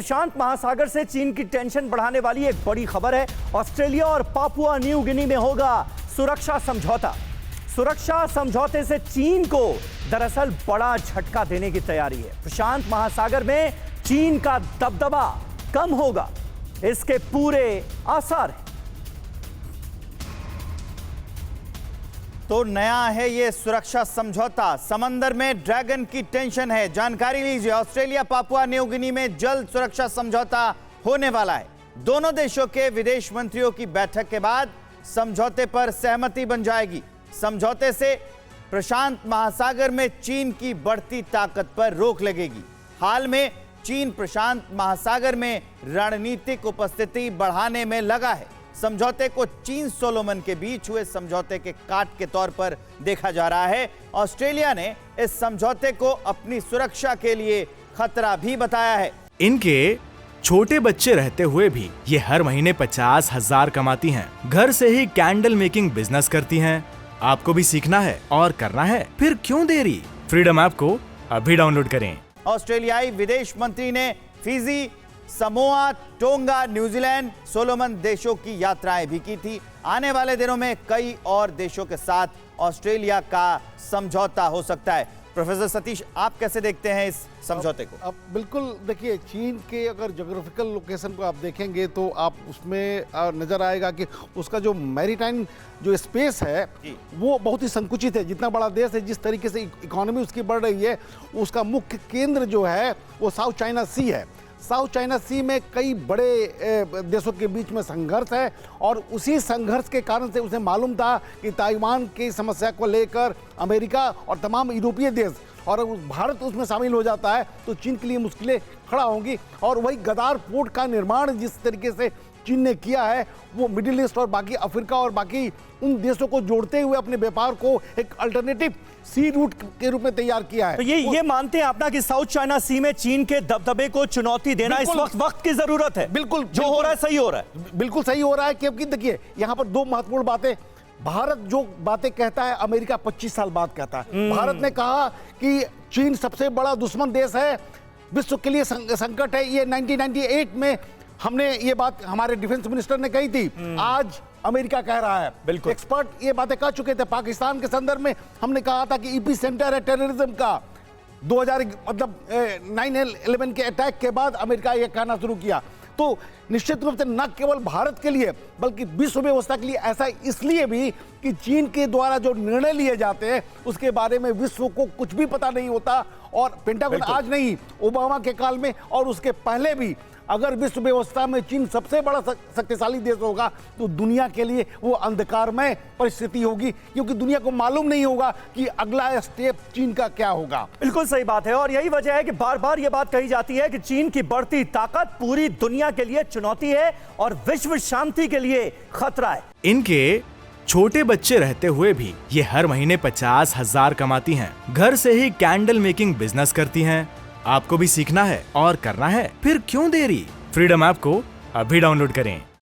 प्रशांत महासागर से चीन की टेंशन बढ़ाने वाली एक बड़ी खबर है। ऑस्ट्रेलिया और पापुआ न्यू गिनी में होगा सुरक्षा समझौता। सुरक्षा समझौते से चीन को दरअसल बड़ा झटका देने की तैयारी है। प्रशांत महासागर में चीन का दबदबा कम होगा, इसके पूरे आसार हैं। तो नया है ये सुरक्षा समझौता। समंदर में ड्रैगन की टेंशन है, जानकारी लीजिए। ऑस्ट्रेलिया पापुआ न्यू गिनी में जल्द सुरक्षा समझौता होने वाला है। दोनों देशों के विदेश मंत्रियों की बैठक के बाद समझौते पर सहमति बन जाएगी। समझौते से प्रशांत महासागर में चीन की बढ़ती ताकत पर रोक लगेगी। हाल में चीन प्रशांत महासागर में रणनीतिक उपस्थिति बढ़ाने में लगा है। समझौते को चीन सोलोमन के बीच हुए समझौते के काट के तौर पर देखा जा रहा है। ऑस्ट्रेलिया ने इस समझौते को अपनी सुरक्षा के लिए खतरा भी बताया है। इनके छोटे बच्चे रहते हुए भी ये हर महीने 50,000 कमाती हैं। घर से ही कैंडल मेकिंग बिजनेस करती हैं। आपको भी सीखना है और करना है, फिर क्यों देरी? फ्रीडम ऐप को अभी डाउनलोड करें। ऑस्ट्रेलियाई विदेश मंत्री ने Fiji, Samoa, tonga, New Zealand, Solomon देशों की यात्राएं भी की थी। आने वाले दिनों में कई और देशों के साथ ऑस्ट्रेलिया का समझौता हो सकता है। प्रोफेसर सतीश, आप कैसे देखते हैं इस समझौते को? अब बिल्कुल देखिए, चीन के अगर ज्योग्राफिकल लोकेशन को आप देखेंगे तो आप उसमें नज़र आएगा कि उसका जो मैरीटाइम जो स्पेस है वो बहुत ही संकुचित है। जितना बड़ा देश है, जिस तरीके से इकोनॉमी उसकी बढ़ रही है, उसका मुख्य केंद्र जो है वो साउथ चाइना सी है। साउथ चाइना सी में कई बड़े देशों के बीच में संघर्ष है और उसी संघर्ष के कारण से उसे मालूम था कि ताइवान की समस्या को लेकर अमेरिका और तमाम यूरोपीय देश और भारत उसमें शामिल हो जाता है तो चीन के लिए मुश्किलें खड़ा होंगी। और वही गदार पोर्ट का निर्माण जिस तरीके से चीन ने किया है वो मिडिल ईस्ट और बाकी अफ्रीका और बाकी उन देशों को जोड़ते हुए अपने व्यापार को एक अल्टरनेटिव सी रूट के रूप में तैयार किया है। तो ये मानते हैं अपना कि साउथ चाइना सी में चीन के दबदबे को चुनौती देना इस वक्त की जरूरत है। बिल्कुल, जो हो रहा है सही हो रहा है। बिल्कुल सही हो रहा है, क्योंकि देखिए यहाँ पर दो महत्वपूर्ण बातें। भारत जो बातें कहता है, अमेरिका 25 साल बाद कहता है। भारत ने कहा कि चीन सबसे बड़ा दुश्मन देश है, विश्व के लिए संकट है। ये 1998 में हमने ये बात हमारे डिफेंस मिनिस्टर ने कही थी। आज अमेरिका कह रहा है। बिल्कुल, एक्सपर्ट ये बातें कह चुके थे। पाकिस्तान के संदर्भ में हमने कहा था कि ईपी सेंटर है टेररिज्म का। 9/11 के अटैक के बाद अमेरिका ये कहना शुरू किया। तो निश्चित रूप से न केवल भारत के लिए बल्कि विश्व व्यवस्था के लिए ऐसा इसलिए भी कि चीन के द्वारा जो निर्णय लिए जाते हैं उसके बारे में विश्व को कुछ भी पता नहीं होता। और पेंटागन आज नहीं, ओबामा के काल में और उसके पहले भी अगर विश्व व्यवस्था में चीन सबसे बड़ा शक्तिशाली देश होगा तो दुनिया के लिए वो अंधकारमय परिस्थिति होगी, क्योंकि दुनिया को मालूम नहीं होगा कि अगला स्टेप चीन का क्या होगा। बिल्कुल सही बात है और यही वजह है कि बार बार ये बात कही जाती है कि चीन की बढ़ती ताकत पूरी दुनिया के लिए चुनौती है और विश्व शांति के लिए खतरा है। इनके छोटे बच्चे रहते हुए भी ये हर महीने 50,000 कमाती हैं। घर से ही कैंडल मेकिंग बिजनेस करती हैं। आपको भी सीखना है और करना है, फिर क्यों देरी? फ्रीडम ऐप को अभी डाउनलोड करें।